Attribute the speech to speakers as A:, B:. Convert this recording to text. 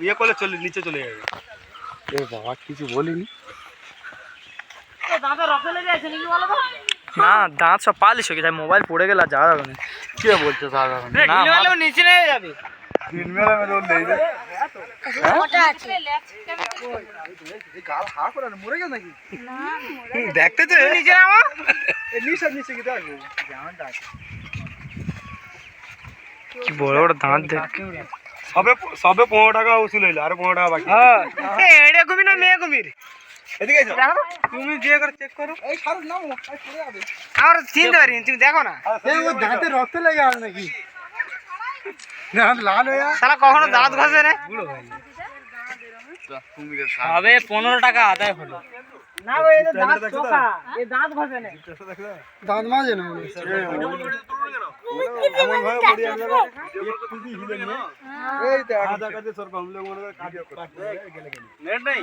A: ইয়ে করলে চলে নিচে চলে যাবে।
B: এ বাবা কিছু বলিনি।
C: না দাঁত সব পালিশ হয়ে গেছে, মোবাইল পড়ে গেলে আর যাওয়া যাবে না।
B: কে বলছে দাদা?
C: নিচে নেমে যাবে।
B: দিন বেলা মেলে ওর নেই রে।
C: দেখতে তো নিচে নামো। কি বড় বড় দাঁত দেখ।
A: সবে 15 টাকা উসুল হইলো, আর 15 টাকা বাকি।
C: এটা কুমির না মেয়ে কুমির?
A: এদিকে এসো। তুমি যে করে চেক করো। এই সারুক নামো, এই পড়ে যাবে।
C: আমরা চিনতে পারিনি, তুমি দেখো না।
B: এই ওর দাঁতে রক্ত লেগে আছে নাকি? দাঁত লাল হয়ে আছে।
C: শালা কখনো দাঁত ঘষে রে।
B: কুমিরের
C: হবে 15 টাকা আদায় হলো। না ওই দাঁত চোখা, এই দাঁত ঘষে না।
B: দাঁত মাজে না মনে হচ্ছে।
A: এমন ভাবে পড়ে যাবে একটু দি হিলে নিয়ে এই তো আধা কাটে সরকার हम लोग মনে করে কাটিয়ে নেট নাই।